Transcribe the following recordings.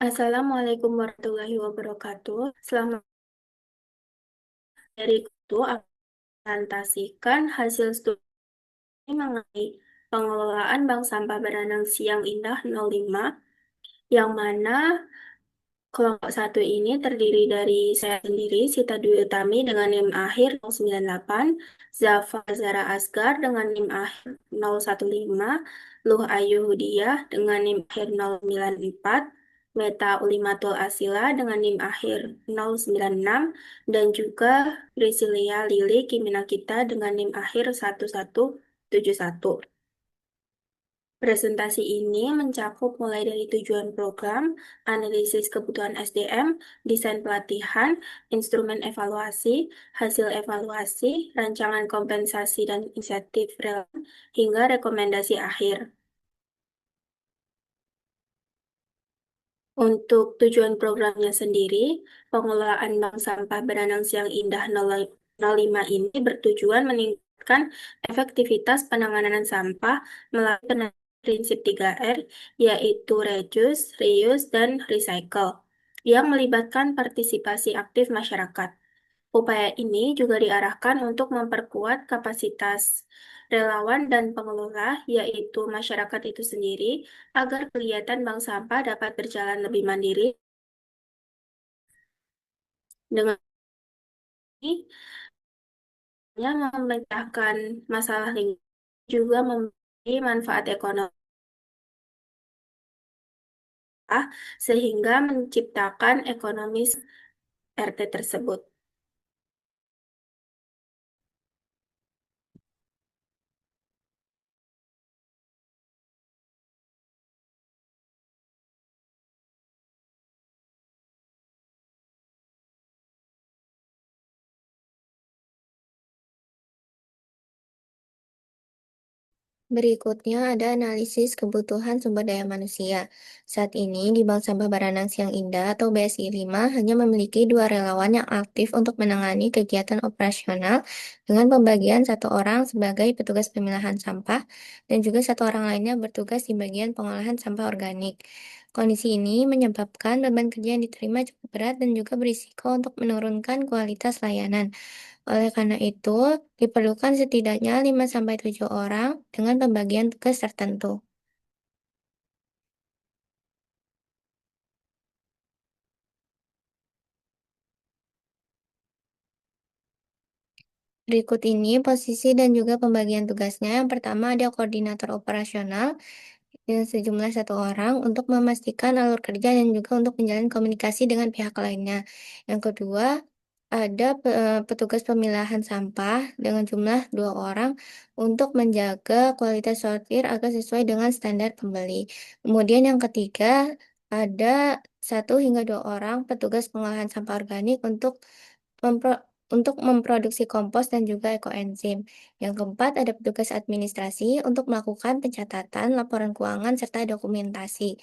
Assalamualaikum warahmatullahi wabarakatuh. Selamat dari itu akan presentasikan hasil studi mengenai pengelolaan Bank Sampah Baranang Siang Indah 05, yang mana kelompok satu ini terdiri dari saya sendiri, Sita Dwi Utami dengan NIM akhir 098, Zafar Zara Asgar dengan NIM akhir 015, Luh Ayu Hudiah dengan NIM akhir 094, Meta Ulimatul Asila dengan NIM akhir 096, dan juga Priscilia Lili Kiminakita dengan NIM akhir 1171. Presentasi ini mencakup mulai dari tujuan program, analisis kebutuhan SDM, desain pelatihan, instrumen evaluasi, hasil evaluasi, rancangan kompensasi dan insentif relevan, hingga rekomendasi akhir. Untuk tujuan programnya sendiri, pengelolaan bank sampah Beranang Siang Indah 05 ini bertujuan meningkatkan efektivitas penanganan sampah melalui prinsip 3R, yaitu reduce, reuse, dan recycle, yang melibatkan partisipasi aktif masyarakat. Upaya ini juga diarahkan untuk memperkuat kapasitas relawan dan pengelola, yaitu masyarakat itu sendiri, agar kegiatan bank sampah dapat berjalan lebih mandiri. Dengan ini, hanya memecahkan masalah lingkungan, juga memberi manfaat ekonomi, sehingga menciptakan ekonomi RT tersebut. Berikutnya ada analisis kebutuhan sumber daya manusia. Saat ini di Bank Sampah Baranang Siang Indah atau BSI 5 hanya memiliki 2 relawan yang aktif untuk menangani kegiatan operasional dengan pembagian 1 orang sebagai petugas pemilahan sampah dan juga 1 orang lainnya bertugas di bagian pengolahan sampah organik. Kondisi ini menyebabkan beban kerja yang diterima cukup berat dan juga berisiko untuk menurunkan kualitas layanan. Oleh karena itu, diperlukan setidaknya 5 sampai 7 orang dengan pembagian tugas tertentu. Berikut ini posisi dan juga pembagian tugasnya. Yang pertama ada koordinator operasional dengan sejumlah 1 orang untuk memastikan alur kerja dan juga untuk menjalin komunikasi dengan pihak lainnya. Yang kedua, ada petugas pemilahan sampah dengan jumlah 2 orang untuk menjaga kualitas sortir agar sesuai dengan standar pembeli. Kemudian yang ketiga, ada 1 hingga 2 orang petugas pengolahan sampah organik mempro- untuk memproduksi kompos dan juga ekoenzim. Yang keempat, ada petugas administrasi untuk melakukan pencatatan, laporan keuangan, serta dokumentasi.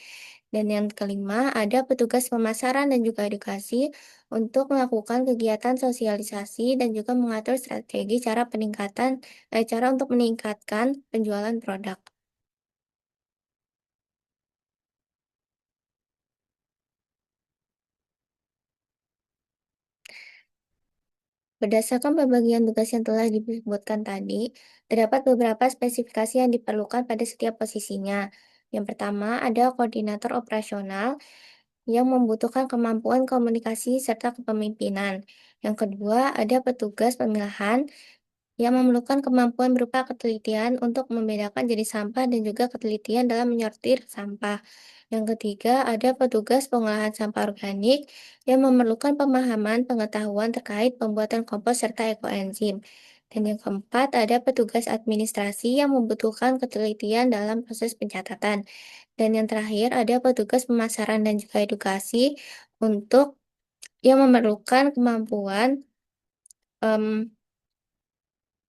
Dan yang kelima, ada petugas pemasaran dan juga edukasi untuk melakukan kegiatan sosialisasi dan juga mengatur strategi cara untuk meningkatkan penjualan produk. Berdasarkan pembagian tugas yang telah disebutkan tadi, terdapat beberapa spesifikasi yang diperlukan pada setiap posisinya. Yang pertama, ada koordinator operasional yang membutuhkan kemampuan komunikasi serta kepemimpinan. Yang kedua, ada petugas pemilahan yang memerlukan kemampuan berupa ketelitian untuk membedakan jenis sampah dan juga ketelitian dalam menyortir sampah. Yang ketiga, ada petugas pengolahan sampah organik yang memerlukan pemahaman pengetahuan terkait pembuatan kompos serta ekoenzim. Dan yang keempat, ada petugas administrasi yang membutuhkan ketelitian dalam proses pencatatan. Dan yang terakhir, ada petugas pemasaran dan juga edukasi untuk yang memerlukan kemampuan em,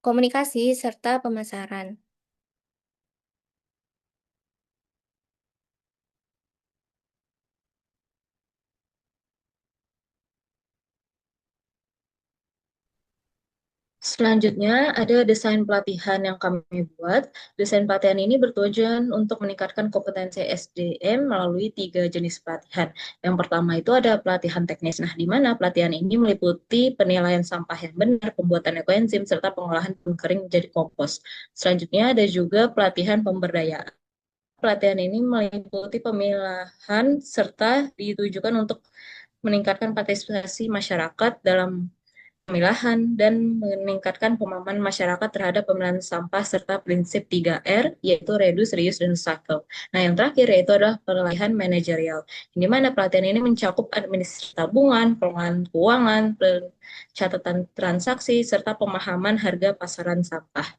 komunikasi serta pemasaran. Selanjutnya, ada desain pelatihan yang kami buat. Desain pelatihan ini bertujuan untuk meningkatkan kompetensi SDM melalui tiga jenis pelatihan. Yang pertama itu ada pelatihan teknis. Nah, di mana pelatihan ini meliputi penilaian sampah yang benar, pembuatan ekoenzim, serta pengolahan tepung kering menjadi kompos. Selanjutnya, ada juga pelatihan pemberdayaan. Pelatihan ini meliputi pemilahan serta ditujukan untuk meningkatkan partisipasi masyarakat dalam pemilahan dan meningkatkan pemahaman masyarakat terhadap pemilahan sampah serta prinsip 3R yaitu reduce, reuse, dan recycle. Nah, yang terakhir yaitu adalah pelatihan manajerial, di mana pelatihan ini mencakup administrasi tabungan, pengelolaan keuangan, catatan transaksi, serta pemahaman harga pasaran sampah.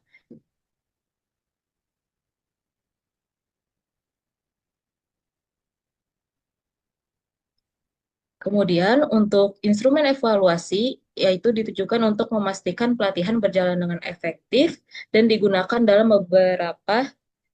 Kemudian untuk instrumen evaluasi, yaitu ditujukan untuk memastikan pelatihan berjalan dengan efektif dan digunakan dalam beberapa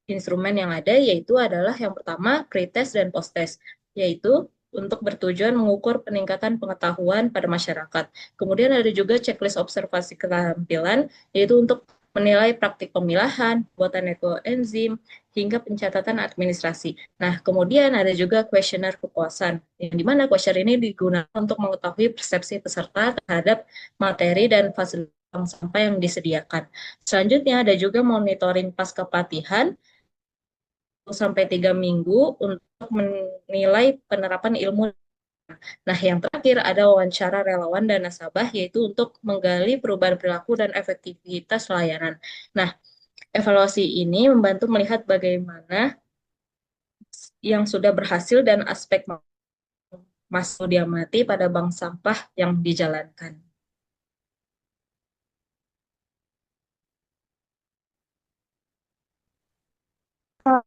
instrumen yang ada, yaitu adalah yang pertama pretest dan posttest, yaitu untuk bertujuan mengukur peningkatan pengetahuan pada masyarakat. Kemudian ada juga checklist observasi keterampilan, yaitu untuk menilai praktik pemilahan, buatan ekoenzim, hingga pencatatan administrasi. Nah, kemudian ada juga kuesioner kepuasan, yang dimana kuesioner ini digunakan untuk mengetahui persepsi peserta terhadap materi dan fasilitas sampah yang disediakan. Selanjutnya ada juga monitoring pasca pelatihan, sampai 3 minggu untuk menilai penerapan ilmu. Nah, yang terakhir ada wawancara relawan dan nasabah, yaitu untuk menggali perubahan perilaku dan efektivitas layanan. Nah, evaluasi ini membantu melihat bagaimana yang sudah berhasil dan aspek masuk diamati pada bank sampah yang dijalankan.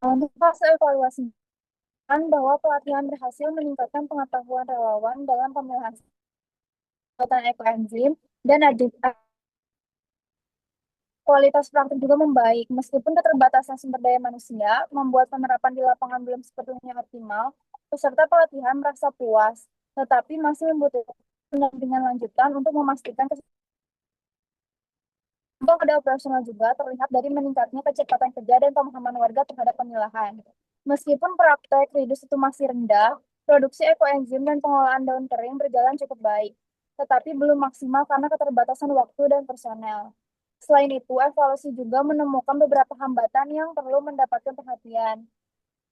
Untuk fase evaluasi, bahwa pelatihan berhasil meningkatkan pengetahuan relawan dalam pemilihan buatan ekoenzim dan kualitas praktik juga membaik. Meskipun keterbatasan sumber daya manusia membuat penerapan di lapangan belum sepenuhnya optimal, peserta pelatihan merasa puas, tetapi masih membutuhkan pendampingan lanjutan untuk memastikan pada operasional juga terlihat dari meningkatnya kecepatan kerja dan pemahaman warga terhadap pemilahan. Meskipun praktek reduce itu masih rendah, produksi ekoenzim dan pengolahan daun kering berjalan cukup baik, tetapi belum maksimal karena keterbatasan waktu dan personel. Selain itu, evaluasi juga menemukan beberapa hambatan yang perlu mendapatkan perhatian.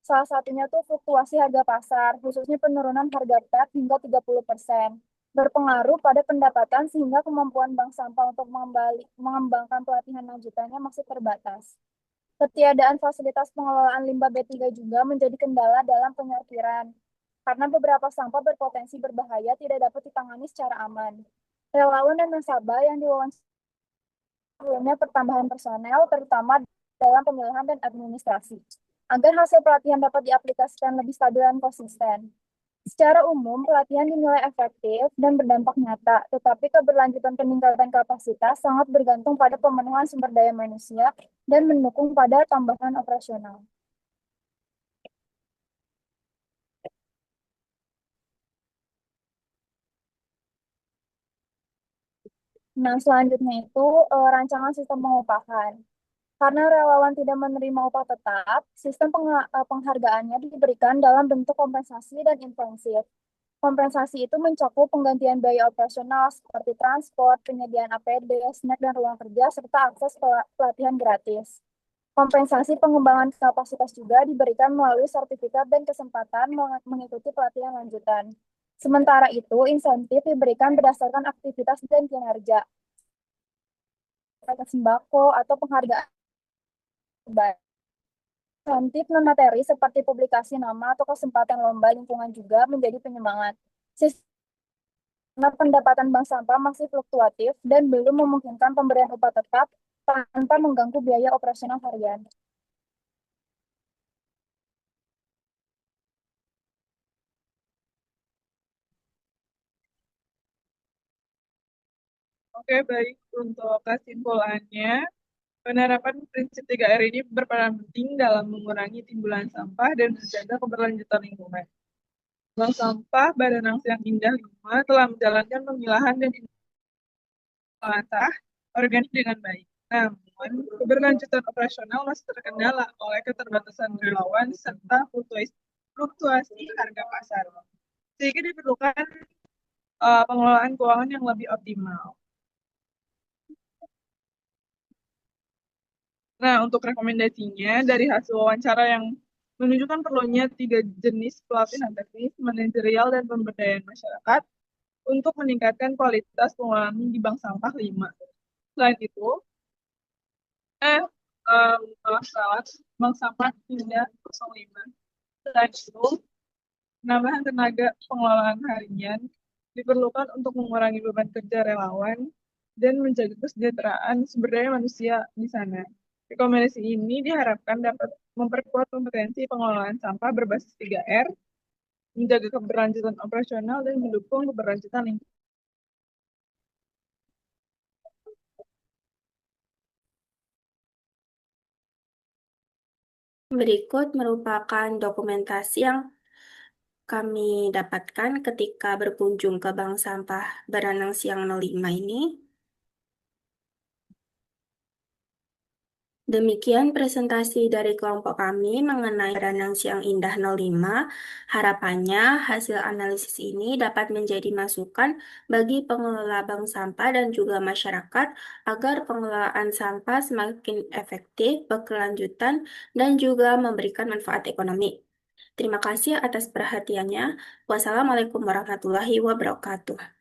Salah satunya tuh fluktuasi harga pasar, khususnya penurunan harga PET hingga 30%, berpengaruh pada pendapatan sehingga kemampuan bank sampah untuk mengembangkan pelatihan lanjutannya masih terbatas. Ketiadaan fasilitas pengelolaan limbah B3 juga menjadi kendala dalam penyortiran, karena beberapa sampah berpotensi berbahaya tidak dapat ditangani secara aman. Relawan dan nasabah yang diwawancara sebelumnya pertambahan personel, terutama dalam pemilihan dan administrasi, agar hasil pelatihan dapat diaplikasikan lebih stabil dan konsisten. Secara umum, pelatihan dinilai efektif dan berdampak nyata, tetapi keberlanjutan peningkatan kapasitas sangat bergantung pada pemenuhan sumber daya manusia dan mendukung pada tambahan operasional. Nah, selanjutnya itu rancangan sistem pengupahan. Karena relawan tidak menerima upah tetap, sistem penghargaannya diberikan dalam bentuk kompensasi dan intensif. Kompensasi itu mencakup penggantian biaya operasional seperti transport, penyediaan APD, snack, dan ruang kerja, serta akses pelatihan gratis. Kompensasi pengembangan kapasitas juga diberikan melalui sertifikat dan kesempatan mengikuti pelatihan lanjutan. Sementara itu, insentif diberikan berdasarkan aktivitas dan kinerja, sembako, atau penghargaan terbaik. Insentif non-materi seperti publikasi nama atau kesempatan lomba lingkungan juga menjadi penyemangat. Karena pendapatan bank sampah masih fluktuatif dan belum memungkinkan pemberian upah tetap tanpa mengganggu biaya operasional harian. Oke, baik. Untuk kesimpulannya, penerapan prinsip 3R ini berperan penting dalam mengurangi timbulan sampah dan menjaga keberlanjutan lingkungan. Bank Sampah Badan Angsi yang Indah 5 telah menjalankan pemilahan dan pengolahan sampah organik dengan baik. Namun, keberlanjutan operasional masih terkendala oleh keterbatasan relawan serta fluktuasi harga pasar. Sehingga diperlukan pengelolaan keuangan yang lebih optimal. Nah, untuk rekomendasinya dari hasil wawancara yang menunjukkan perlunya 3 jenis pelatihan teknis, manajerial, dan pemberdayaan masyarakat untuk meningkatkan kualitas pengelolaan di bank sampah 5. Selain itu, eh, salah, bank sampah 305. Selain itu, penambahan tenaga pengelolaan harian diperlukan untuk mengurangi beban kerja relawan dan menjaga kesejahteraan sumber daya manusia di sana. Rekomendasi ini diharapkan dapat memperkuat kompetensi pengelolaan sampah berbasis 3R, menjaga keberlanjutan operasional, dan mendukung keberlanjutan lingkungan. Berikut merupakan dokumentasi yang kami dapatkan ketika berkunjung ke Bank Sampah Baranang Siang 05 ini. Demikian presentasi dari kelompok kami mengenai Baranang Siang Indah 05. Harapannya hasil analisis ini dapat menjadi masukan bagi pengelola bank sampah dan juga masyarakat agar pengelolaan sampah semakin efektif, berkelanjutan, dan juga memberikan manfaat ekonomi. Terima kasih atas perhatiannya. Wassalamualaikum warahmatullahi wabarakatuh.